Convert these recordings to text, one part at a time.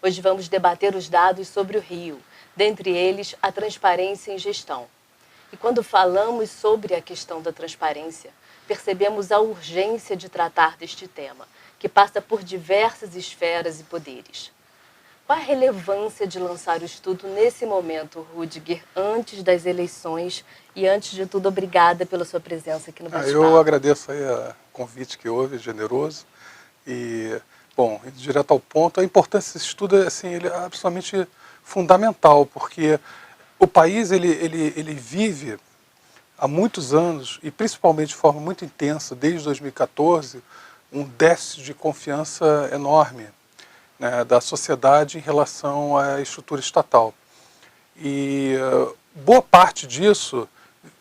Hoje vamos debater os dados sobre o Rio, dentre eles a transparência em gestão. E quando falamos sobre a questão da transparência, percebemos a urgência de tratar deste tema, que passa por diversas esferas e poderes. Qual a relevância de lançar o estudo nesse momento, Rudiger, antes das eleições? E antes de tudo, obrigada pela sua presença aqui no bate-papo. Eu agradeço aí o convite que houve, generoso. E, bom, direto ao ponto, a importância desse estudo assim, ele é absolutamente fundamental, porque o país ele vive há muitos anos, e principalmente de forma muito intensa, desde 2014, um déficit de confiança enorme, né, da sociedade em relação à estrutura estatal. E boa parte disso,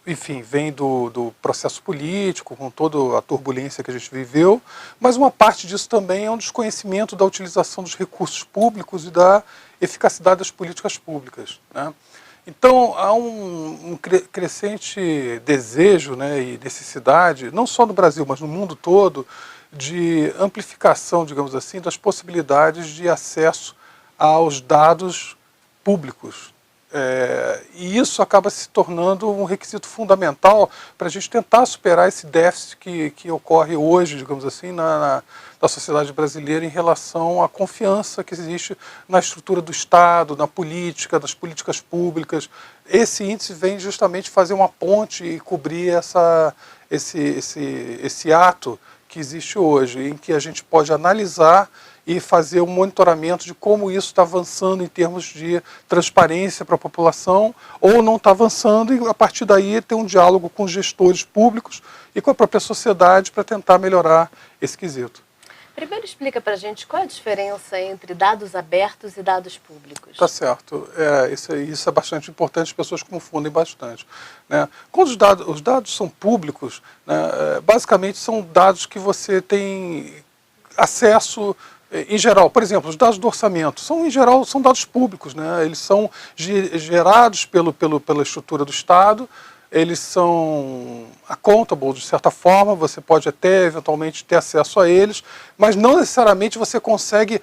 enfim, vem do processo político, com toda a turbulência que a gente viveu, mas uma parte disso também é um desconhecimento da utilização dos recursos públicos e da eficacidade das políticas públicas, né? Então, há um crescente desejo, né, e necessidade, não só no Brasil, mas no mundo todo, de amplificação, digamos assim, das possibilidades de acesso aos dados públicos. E isso acaba se tornando um requisito fundamental para a gente tentar superar esse déficit que ocorre hoje, digamos assim, na sociedade brasileira em relação à confiança que existe na estrutura do Estado, na política, nas políticas públicas. Esse índice vem justamente fazer uma ponte e cobrir esse ato que existe hoje, em que a gente pode analisar e fazer um monitoramento de como isso está avançando em termos de transparência para a população, ou não está avançando, e a partir daí ter um diálogo com os gestores públicos e com a própria sociedade para tentar melhorar esse quesito. Primeiro explica para a gente qual é a diferença entre dados abertos e dados públicos. Tá certo. Isso é bastante importante, as pessoas confundem bastante, né? Quando os dados são públicos, né, basicamente são dados que você tem acesso em geral. Por exemplo, os dados do orçamento em geral são dados públicos, né? Eles são gerados pela estrutura do Estado, eles são accountable de certa forma, você pode até eventualmente ter acesso a eles, mas não necessariamente você consegue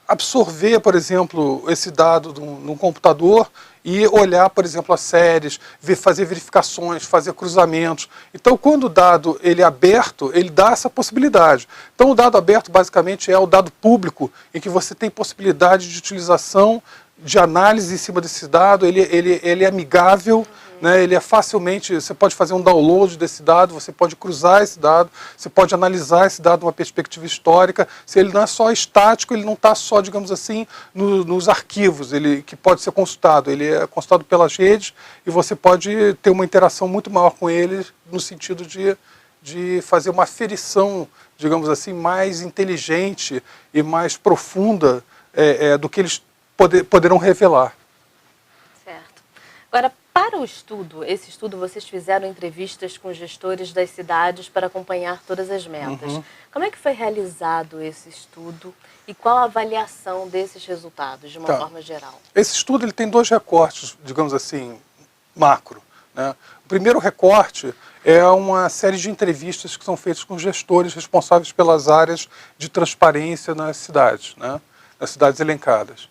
absorver, por exemplo, esse dado num computador e olhar, por exemplo, as séries, fazer verificações, fazer cruzamentos. Então, quando o dado ele é aberto, ele dá essa possibilidade. Então, o dado aberto, basicamente, é o dado público, em que você tem possibilidade de utilização, de análise em cima desse dado, ele é amigável, né, ele é facilmente, você pode fazer um download desse dado, você pode cruzar esse dado, você pode analisar esse dado de uma perspectiva histórica. Se ele não é só estático, ele não está só, digamos assim, nos arquivos, que pode ser consultado. Ele é consultado pelas redes e você pode ter uma interação muito maior com ele no sentido de fazer uma aferição, digamos assim, mais inteligente e mais profunda do que eles poderão revelar. Certo. Agora, para esse estudo, vocês fizeram entrevistas com gestores das cidades para acompanhar todas as metas. Uhum. Como é que foi realizado esse estudo e qual a avaliação desses resultados, de uma forma geral? Esse estudo ele tem dois recortes, digamos assim, macro, né? O primeiro recorte é uma série de entrevistas que são feitas com gestores responsáveis pelas áreas de transparência nas cidades, né? Nas cidades elencadas.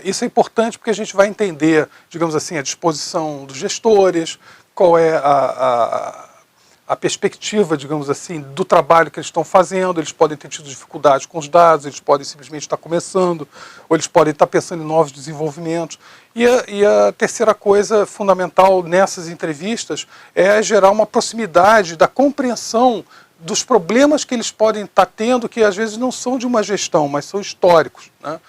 Isso é importante porque a gente vai entender, digamos assim, a disposição dos gestores, qual é a perspectiva, digamos assim, do trabalho que eles estão fazendo. Eles podem ter tido dificuldade com os dados, eles podem simplesmente estar começando, ou eles podem estar pensando em novos desenvolvimentos. E a terceira coisa fundamental nessas entrevistas é gerar uma proximidade da compreensão dos problemas que eles podem estar tendo, que às vezes não são de uma gestão, mas são históricos, né?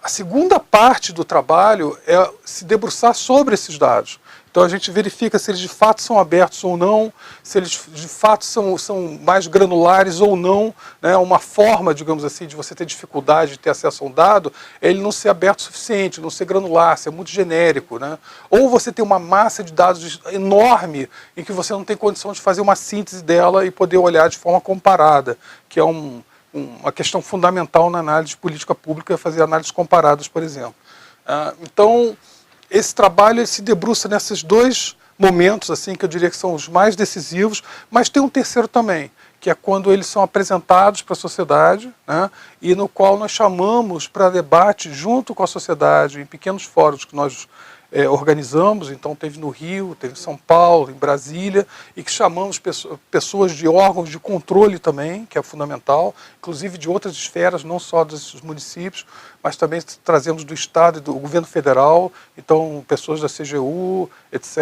A segunda parte do trabalho é se debruçar sobre esses dados. Então a gente verifica se eles de fato são abertos ou não, se eles de fato são mais granulares ou não, né? Uma forma, digamos assim, de você ter dificuldade de ter acesso a um dado é ele não ser aberto o suficiente, não ser granular, ser muito genérico, né? Ou você tem uma massa de dados enorme em que você não tem condição de fazer uma síntese dela e poder olhar de forma comparada, que é uma questão fundamental na análise de política pública, é fazer análises comparadas, por exemplo. Então, esse trabalho ele se debruça nesses dois momentos, assim, que eu diria que são os mais decisivos, mas tem um terceiro também, que é quando eles são apresentados para a sociedade, né, e no qual nós chamamos para debate junto com a sociedade, em pequenos fóruns que nós organizamos. Então teve no Rio, teve em São Paulo, em Brasília, e que chamamos pessoas de órgãos de controle também, que é fundamental, inclusive de outras esferas, não só dos municípios, mas também trazemos do Estado e do governo federal, então pessoas da CGU, etc.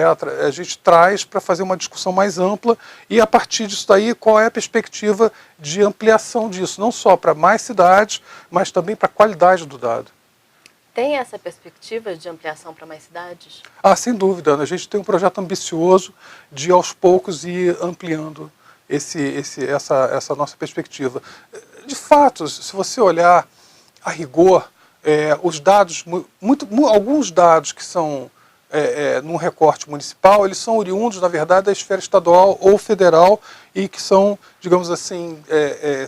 A gente traz para fazer uma discussão mais ampla e, a partir disso daí, qual é a perspectiva de ampliação disso, não só para mais cidades, mas também para a qualidade do dado. Tem essa perspectiva de ampliação para mais cidades? Ah, sem dúvida, Ana. A gente tem um projeto ambicioso de, aos poucos, ir ampliando essa nossa perspectiva. De fato, se você olhar a rigor, os dados, alguns dados que são num recorte municipal, eles são oriundos, na verdade, da esfera estadual ou federal e que são, digamos assim,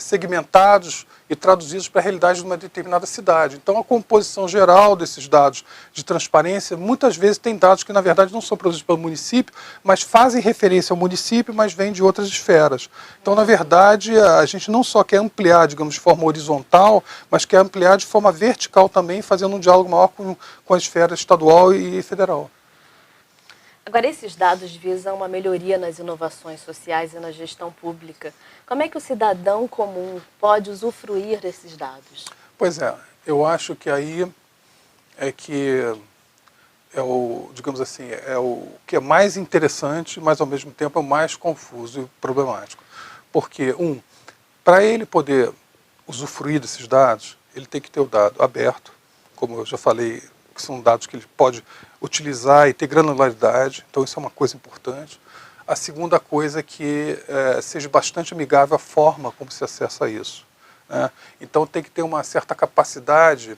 segmentados e traduzidos para a realidade de uma determinada cidade. Então, a composição geral desses dados de transparência, muitas vezes tem dados que, na verdade, não são produzidos pelo município, mas fazem referência ao município, mas vêm de outras esferas. Então, na verdade, a gente não só quer ampliar, digamos, de forma horizontal, mas quer ampliar de forma vertical também, fazendo um diálogo maior com a esfera estadual e federal. Agora, esses dados visam uma melhoria nas inovações sociais e na gestão pública. Como é que o cidadão comum pode usufruir desses dados? Pois é, eu acho que aí é que digamos assim, é o que é mais interessante, mas ao mesmo tempo é o mais confuso e problemático. Porque, para ele poder usufruir desses dados, ele tem que ter o dado aberto, como eu já falei, que são dados que ele pode utilizar e ter granularidade, então isso é uma coisa importante. A segunda coisa é que seja bastante amigável a forma como se acessa isso, né? Então tem que ter uma certa capacidade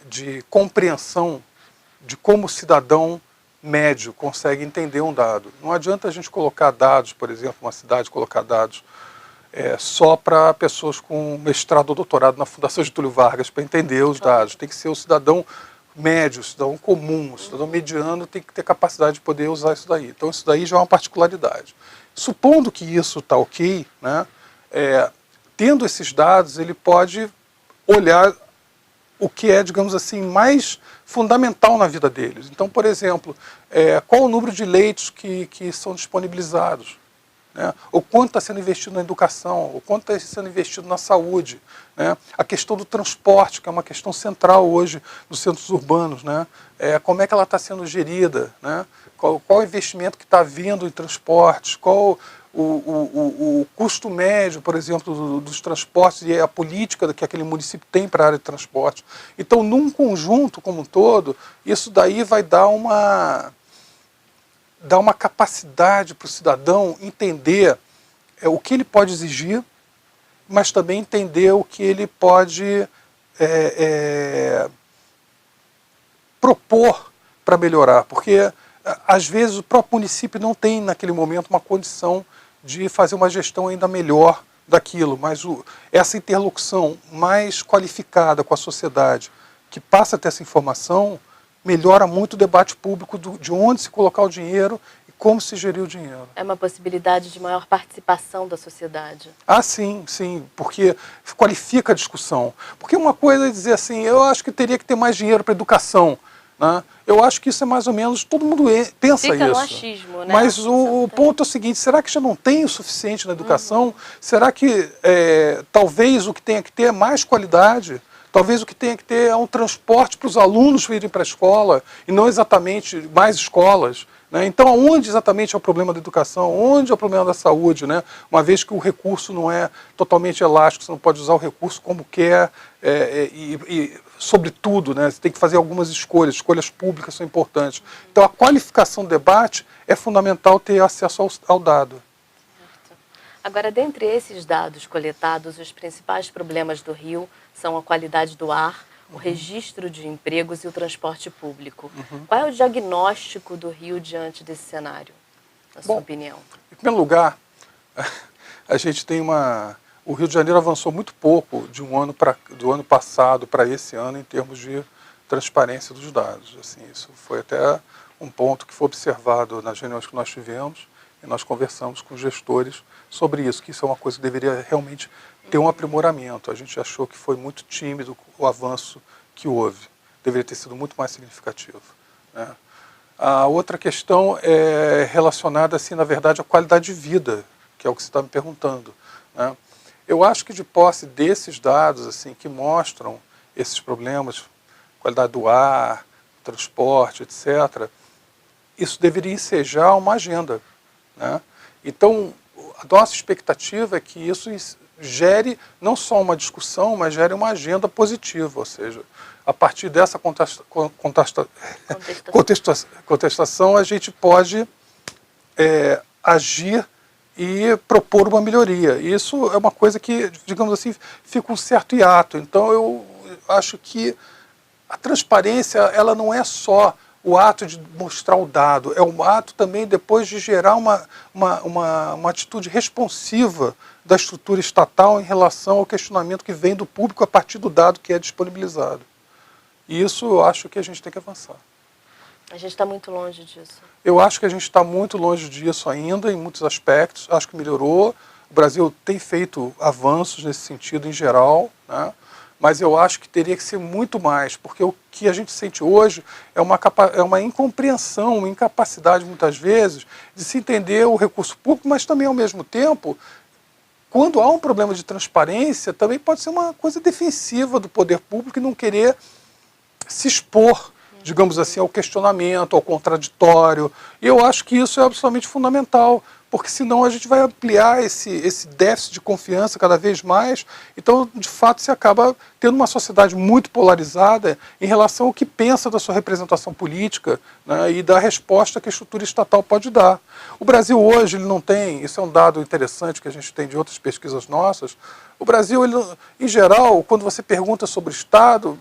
de compreensão de como o cidadão médio consegue entender um dado. Não adianta a gente colocar dados, por exemplo, uma cidade colocar dados só para pessoas com mestrado ou doutorado na Fundação Getúlio Vargas para entender os dados. Tem que ser o cidadão médio, o cidadão comum, o cidadão mediano tem que ter capacidade de poder usar isso daí. Então isso daí já é uma particularidade. Supondo que isso está ok, né, tendo esses dados, ele pode olhar o que é, digamos assim, mais fundamental na vida deles. Então, por exemplo, qual o número de leitos que são disponibilizados, né? O quanto está sendo investido na educação, o quanto está sendo investido na saúde, né? A questão do transporte, que é uma questão central hoje nos centros urbanos, né? Como é que ela está sendo gerida, né? Qual o investimento que está vindo em transportes, qual o custo médio, por exemplo, dos transportes e a política que aquele município tem para a área de transporte. Então, num conjunto como um todo, isso daí vai dar uma capacidade para o cidadão entender o que ele pode exigir, mas também entender o que ele pode propor para melhorar. Porque, às vezes, o próprio município não tem, naquele momento, uma condição de fazer uma gestão ainda melhor daquilo, mas essa interlocução mais qualificada com a sociedade, que passa a ter essa informação, melhora muito o debate público de onde se colocar o dinheiro e como se gerir o dinheiro. É uma possibilidade de maior participação da sociedade. Ah, sim, sim, porque qualifica a discussão. Porque uma coisa é dizer assim, eu acho que teria que ter mais dinheiro para a educação, né? Eu acho que isso é mais ou menos, todo mundo pensa Fica isso. no achismo, né? Mas o ponto é o seguinte, será que já não tem o suficiente na educação? Será que talvez o que tenha que ter é mais qualidade? Talvez o que tenha que ter é um transporte para os alunos irem para a escola e não exatamente mais escolas, né? Então, onde exatamente é o problema da educação? Onde é o problema da saúde, né? Uma vez que o recurso não é totalmente elástico, você não pode usar o recurso como quer e sobretudo, né? Você tem que fazer algumas escolhas públicas são importantes. Então, a qualificação do debate é fundamental ter acesso ao dado. Agora, dentre esses dados coletados, os principais problemas do Rio são a qualidade do ar, o registro de empregos e o transporte público. Qual é o diagnóstico do Rio diante desse cenário, na sua opinião? Em primeiro lugar, a gente tem o Rio de Janeiro avançou muito pouco do ano passado para esse ano em termos de transparência dos dados. Assim, isso foi até um ponto que foi observado nas reuniões que nós tivemos e nós conversamos com os gestores sobre isso, que isso é uma coisa que deveria realmente ter um aprimoramento. A gente achou que foi muito tímido o avanço que houve, deveria ter sido muito mais significativo, né? A outra questão é relacionada, assim, na verdade, à qualidade de vida, que é o que você está me perguntando, né? Eu acho que de posse desses dados, assim, que mostram esses problemas, qualidade do ar, transporte, etc., isso deveria ensejar uma agenda, né? Então, a nossa expectativa é que isso gere não só uma discussão, mas gere uma agenda positiva, ou seja, a partir dessa contestação a gente pode agir e propor uma melhoria. E isso é uma coisa que, digamos assim, fica um certo hiato. Então eu acho que a transparência, ela não é só o ato de mostrar o dado, é um ato também depois de gerar uma atitude responsiva da estrutura estatal em relação ao questionamento que vem do público a partir do dado que é disponibilizado. E isso eu acho que a gente tem que avançar. A gente está muito longe disso. Eu acho que a gente está muito longe disso ainda, em muitos aspectos. Acho que melhorou. O Brasil tem feito avanços nesse sentido em geral, né? Mas eu acho que teria que ser muito mais, porque o que a gente sente hoje é uma incompreensão, uma incapacidade, muitas vezes, de se entender o recurso público, mas também, ao mesmo tempo, quando há um problema de transparência, também pode ser uma coisa defensiva do poder público e não querer se expor, digamos assim, ao questionamento, ao contraditório. E eu acho que isso é absolutamente fundamental, porque senão a gente vai ampliar esse déficit de confiança cada vez mais. Então, de fato, se acaba tendo uma sociedade muito polarizada em relação ao que pensa da sua representação política, né, e da resposta que a estrutura estatal pode dar. O Brasil hoje, ele não tem, isso é um dado interessante que a gente tem de outras pesquisas nossas, o Brasil, ele, em geral, quando você pergunta sobre o Estado,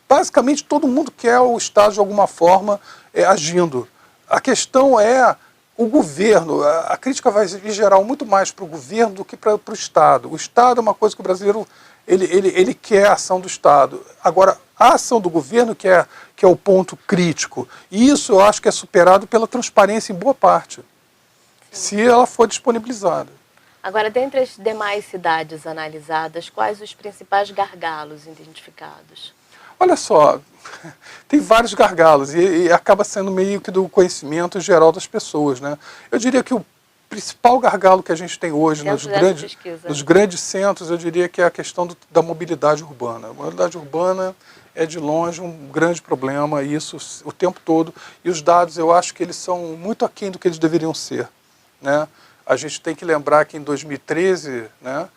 basicamente todo mundo quer o Estado de alguma forma agindo. A questão é o governo. A crítica vai em geral muito mais para o governo do que para o Estado. O Estado é uma coisa que o brasileiro ele quer a ação do Estado. Agora, a ação do governo que é o ponto crítico. E isso eu acho que é superado pela transparência em boa parte, se ela for disponibilizada. Agora, dentre as demais cidades analisadas, quais os principais gargalos identificados? Olha só, tem vários gargalos e acaba sendo meio que do conhecimento geral das pessoas, né? Eu diria que o principal gargalo que a gente tem hoje nos grandes centros, eu diria que é a questão da mobilidade urbana. A mobilidade urbana é de longe um grande problema, e isso o tempo todo, e os dados eu acho que eles são muito aquém do que eles deveriam ser, né? A gente tem que lembrar que em 2013, né,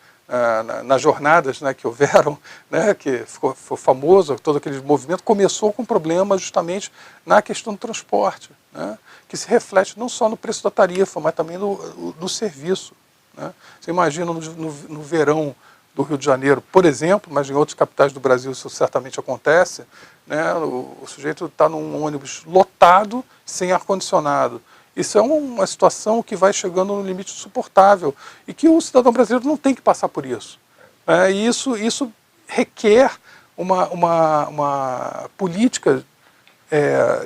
nas jornadas, né, que houveram, né, que foi famoso, todo aquele movimento começou com problema justamente na questão do transporte, né, que se reflete não só no preço da tarifa, mas também no serviço, né. Você imagina no verão do Rio de Janeiro, por exemplo, mas em outras capitais do Brasil isso certamente acontece, né, o sujeito está num ônibus lotado, sem ar-condicionado. Isso é uma situação que vai chegando no limite insuportável e que o cidadão brasileiro não tem que passar por isso. E isso requer uma política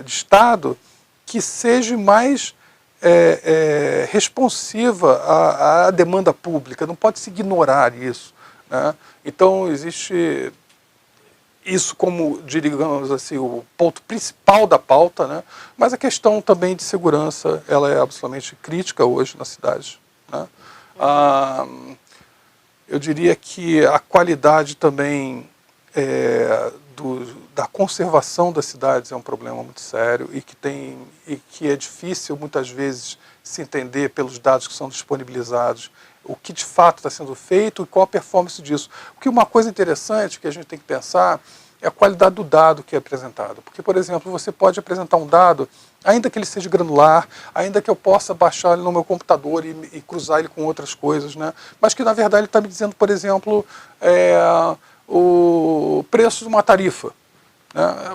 de Estado que seja mais responsiva à demanda pública. Não pode se ignorar isso, né? Então, existe isso como, digamos assim, o ponto principal da pauta, né? Mas a questão também de segurança, ela é absolutamente crítica hoje na cidade, né? Eu diria que a qualidade também da conservação das cidades é um problema muito sério e que é difícil muitas vezes se entender pelos dados que são disponibilizados o que de fato está sendo feito e qual a performance disso. Porque uma coisa interessante que a gente tem que pensar é a qualidade do dado que é apresentado. Porque, por exemplo, você pode apresentar um dado, ainda que ele seja granular, ainda que eu possa baixar ele no meu computador e cruzar ele com outras coisas, né? Mas que, na verdade, ele está me dizendo, por exemplo, o preço de uma tarifa.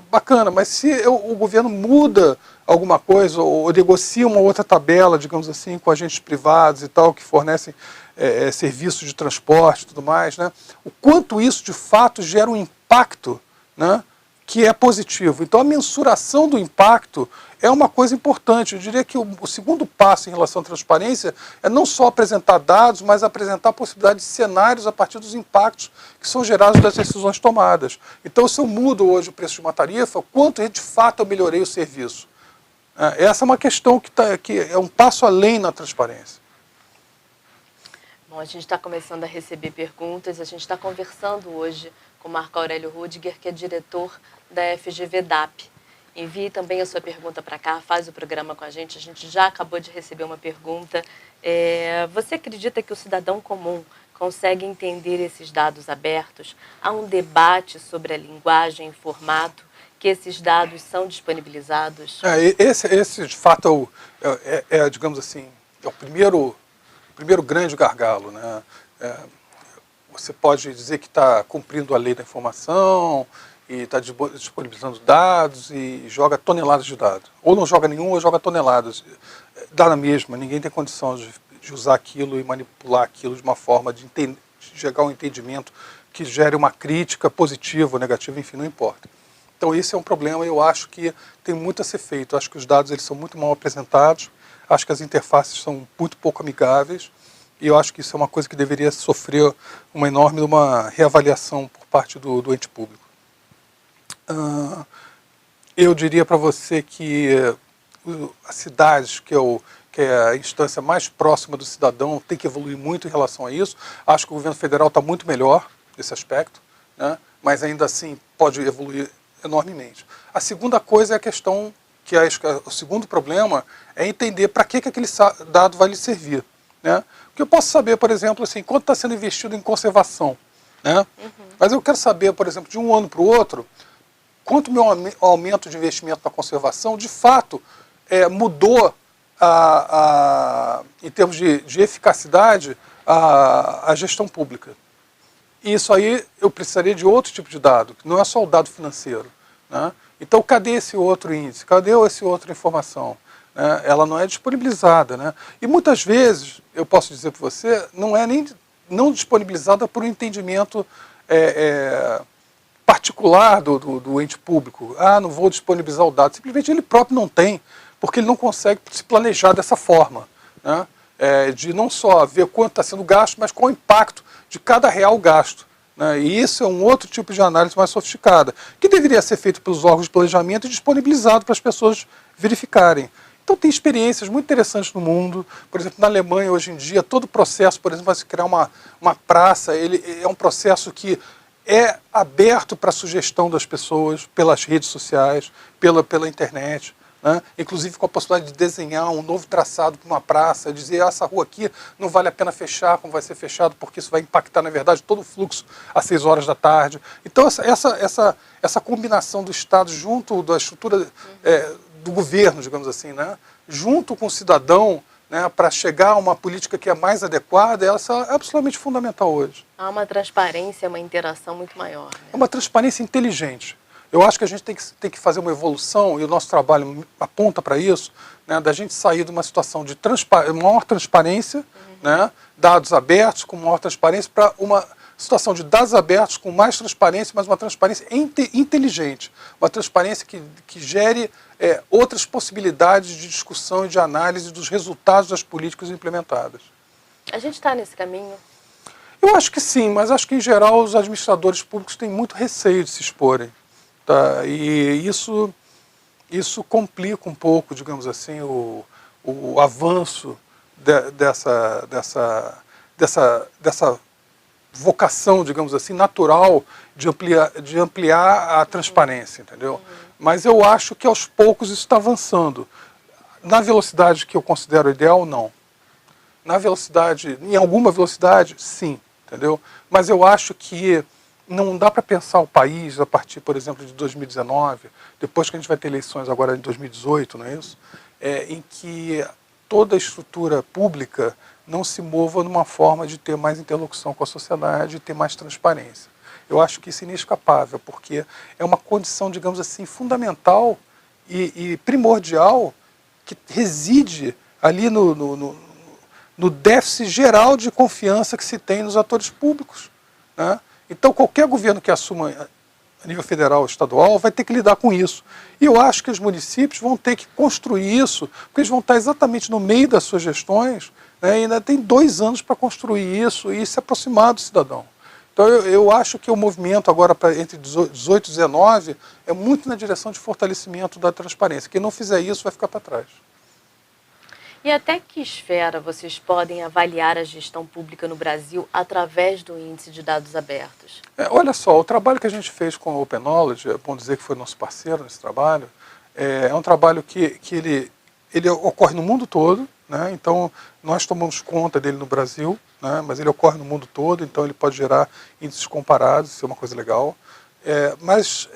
Bacana, mas se o governo muda alguma coisa ou negocia uma outra tabela, digamos assim, com agentes privados e tal, que fornecem serviços de transporte e tudo mais, né? O quanto isso de fato gera um impacto, né, que é positivo. Então, a mensuração do impacto é uma coisa importante. Eu diria que o segundo passo em relação à transparência é não só apresentar dados, mas apresentar a possibilidade de cenários a partir dos impactos que são gerados das decisões tomadas. Então, se eu mudo hoje o preço de uma tarifa, quanto de fato eu melhorei o serviço? Essa é uma questão que é um passo além na transparência. Bom, a gente está começando a receber perguntas. A gente está conversando hoje com Marco Aurélio Rudiger, que é diretor da FGV-DAP. Envie também a sua pergunta para cá, faz o programa com a gente já acabou de receber uma pergunta. Você acredita que o cidadão comum consegue entender esses dados abertos? Há um debate sobre a linguagem e formato que esses dados são disponibilizados? Esse de fato, digamos assim, é o primeiro grande gargalo, né? Você pode dizer que está cumprindo a lei da informação e está disponibilizando dados e joga toneladas de dados. Ou não joga nenhum, ou joga toneladas. Dá na mesma, ninguém tem condição de usar aquilo e manipular aquilo de uma forma de chegar a um entendimento que gere uma crítica positiva ou negativa, enfim, não importa. Então esse é um problema e eu acho que tem muito a ser feito. Eu acho que os dados eles são muito mal apresentados, acho que as interfaces são muito pouco amigáveis, e eu acho que isso é uma coisa que deveria sofrer uma reavaliação por parte do ente público. Eu diria para você que as cidades, que é a instância mais próxima do cidadão, tem que evoluir muito em relação a isso. Acho que o governo federal está muito melhor nesse aspecto, né? Mas ainda assim pode evoluir enormemente. A segunda coisa é a questão, o segundo problema é entender para que aquele dado vai lhe servir, né? Porque eu posso saber, por exemplo, assim, quanto está sendo investido em conservação, né? Mas eu quero saber, por exemplo, de um ano para o outro, quanto o meu aumento de investimento na conservação, de fato, mudou, em termos de eficacidade, a gestão pública. E isso aí eu precisaria de outro tipo de dado, que não é só o dado financeiro, né? Então, cadê esse outro índice? Cadê essa outra informação? Ela não é disponibilizada, né? E muitas vezes, eu posso dizer para você, não é nem não disponibilizada por um entendimento particular do ente público. Não vou disponibilizar o dado. Simplesmente ele próprio não tem, porque ele não consegue se planejar dessa forma, né? De não só ver quanto está sendo gasto, mas qual o impacto de cada real gasto, né? E isso é um outro tipo de análise mais sofisticada, que deveria ser feito pelos órgãos de planejamento e disponibilizado para as pessoas verificarem. Então tem experiências muito interessantes no mundo. Por exemplo, na Alemanha, hoje em dia, todo o processo, por exemplo, para se criar uma praça, ele é um processo que é aberto para a sugestão das pessoas pelas redes sociais, pela internet, né? Inclusive com a possibilidade de desenhar um novo traçado para uma praça, dizer essa rua aqui não vale a pena fechar, como vai ser fechado, porque isso vai impactar, na verdade, todo o fluxo às 6 horas da tarde. Então essa combinação do Estado junto da estrutura do governo, digamos assim, né, junto com o cidadão, né, para chegar a uma política que é mais adequada, ela é absolutamente fundamental hoje. Há uma transparência, uma interação muito maior, né? É uma transparência inteligente. Eu acho que a gente tem que fazer uma evolução, e o nosso trabalho aponta para isso, né, da gente sair de uma situação de maior transparência, né, dados abertos com maior transparência, para uma situação de dados abertos com mais transparência, mas uma transparência inteligente, uma transparência que gere outras possibilidades de discussão e de análise dos resultados das políticas implementadas. A gente está nesse caminho? Eu acho que sim, mas acho que em geral os administradores públicos têm muito receio de se exporem, tá? E isso complica um pouco, digamos assim, o avanço dessa vocação, digamos assim, natural de ampliar a transparência, entendeu? Mas eu acho que aos poucos isso está avançando. Na velocidade que eu considero ideal, não. Na velocidade, em alguma velocidade, sim, entendeu? Mas eu acho que não dá para pensar o país a partir, por exemplo, de 2019, depois que a gente vai ter eleições agora em 2018, não é isso? Em que toda a estrutura pública não se mova numa forma de ter mais interlocução com a sociedade e ter mais transparência. Eu acho que isso é inescapável, porque é uma condição, digamos assim, fundamental e primordial que reside ali no déficit geral de confiança que se tem nos atores públicos, né? Então, qualquer governo que assuma a nível federal, estadual, vai ter que lidar com isso. E eu acho que os municípios vão ter que construir isso, porque eles vão estar exatamente no meio das suas gestões, né, e ainda tem 2 anos para construir isso e se aproximar do cidadão. Então eu acho que o movimento agora entre 18 e 19 é muito na direção de fortalecimento da transparência. Quem não fizer isso vai ficar para trás. E até que esfera vocês podem avaliar a gestão pública no Brasil através do Índice de Dados Abertos? Olha só, o trabalho que a gente fez com a Open Knowledge, é bom dizer que foi nosso parceiro nesse trabalho, é um trabalho que ele ocorre no mundo todo, né? Então nós tomamos conta dele no Brasil, né? Mas ele ocorre no mundo todo, então ele pode gerar índices comparados, isso é uma coisa legal. Mas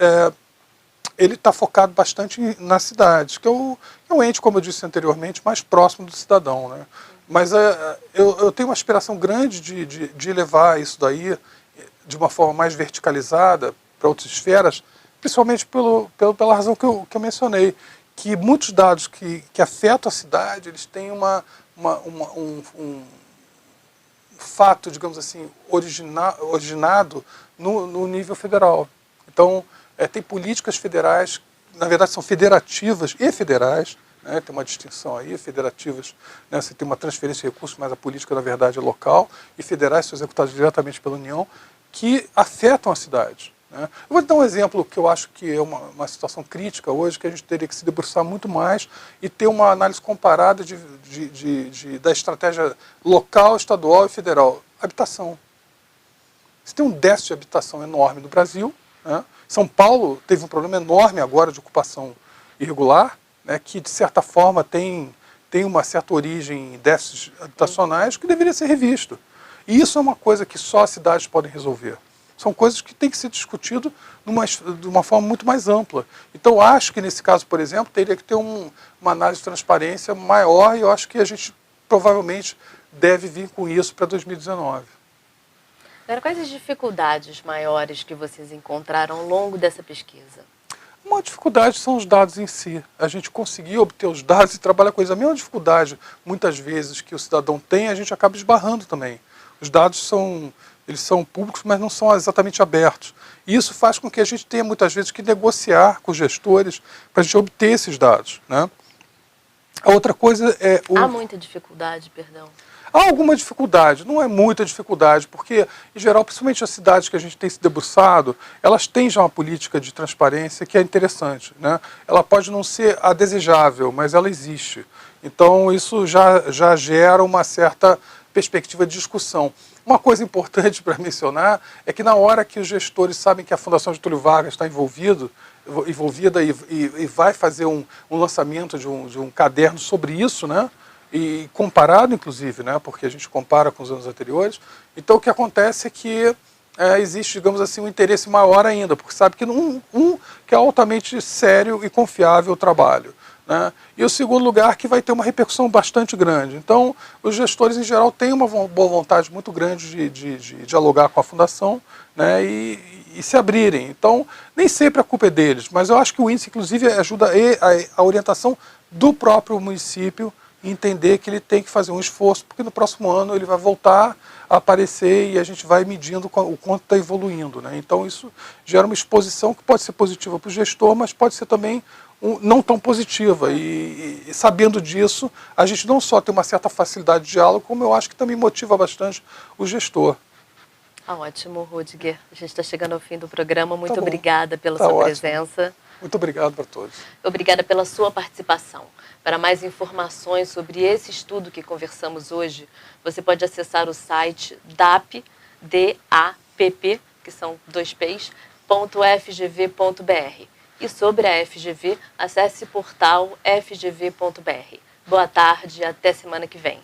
ele está focado bastante nas cidades, que é o ente, como eu disse anteriormente, mais próximo do cidadão, né? Mas eu tenho uma aspiração grande de levar isso daí de uma forma mais verticalizada para outras esferas, principalmente pela razão que eu mencionei, que muitos dados que afetam a cidade, eles têm um fato, digamos assim, originado no nível federal. Então, tem políticas federais, na verdade são federativas e federais, né, tem uma distinção aí, federativas, né, você tem uma transferência de recursos, mas a política, na verdade, é local, e federais são executadas diretamente pela União, que afetam a cidade. Né. Eu vou dar um exemplo que eu acho que é uma situação crítica hoje, que a gente teria que se debruçar muito mais e ter uma análise comparada da estratégia local, estadual e federal. Habitação. Você tem um déficit de habitação enorme no Brasil, né. São Paulo teve um problema enorme agora de ocupação irregular, né, que de certa forma tem uma certa origem em déficits habitacionais que deveria ser revisto. E isso é uma coisa que só as cidades podem resolver. São coisas que têm que ser discutidas de uma forma muito mais ampla. Então, acho que nesse caso, por exemplo, teria que ter uma análise de transparência maior, e eu acho que a gente provavelmente deve vir com isso para 2019. Agora, quais as dificuldades maiores que vocês encontraram ao longo dessa pesquisa? Uma dificuldade são os dados em si. A gente conseguir obter os dados e trabalhar com eles. A mesma dificuldade, muitas vezes, que o cidadão tem, a gente acaba esbarrando também. Os dados eles são públicos, mas não são exatamente abertos. E isso faz com que a gente tenha, muitas vezes, que negociar com os gestores para a gente obter esses dados, né? A outra coisa é... Há muita dificuldade, perdão. Há alguma dificuldade, não é muita dificuldade, porque, em geral, principalmente as cidades que a gente tem se debruçado, elas têm já uma política de transparência que é interessante, né? Ela pode não ser a desejável, mas ela existe. Então, isso já gera uma certa perspectiva de discussão. Uma coisa importante para mencionar é que na hora que os gestores sabem que a Fundação Getúlio Vargas está envolvida e vai fazer um lançamento de um caderno sobre isso, né? E comparado, inclusive, né, porque a gente compara com os anos anteriores, então o que acontece é que existe, digamos assim, um interesse maior ainda, porque sabe que que é altamente sério e confiável o trabalho, né, e o segundo lugar que vai ter uma repercussão bastante grande. Então, os gestores, em geral, têm uma boa vontade muito grande de dialogar com a Fundação, né, e se abrirem. Então, nem sempre a culpa é deles, mas eu acho que o índice, inclusive, ajuda a orientação do próprio município, entender que ele tem que fazer um esforço, porque no próximo ano ele vai voltar a aparecer e a gente vai medindo o quanto está evoluindo, né? Então isso gera uma exposição que pode ser positiva para o gestor, mas pode ser também não tão positiva. E sabendo disso, a gente não só tem uma certa facilidade de diálogo, como eu acho que também motiva bastante o gestor. Ótimo, Rudiger. A gente está chegando ao fim do programa. Muito Tá bom. Obrigada pela Tá sua ótimo. presença. Muito obrigado para todos. Obrigada pela sua participação. Para mais informações sobre esse estudo que conversamos hoje, você pode acessar o site DAPP, que são 2 P's, .fgv.br. E sobre a FGV, acesse o portal fgv.br. Boa tarde e até semana que vem.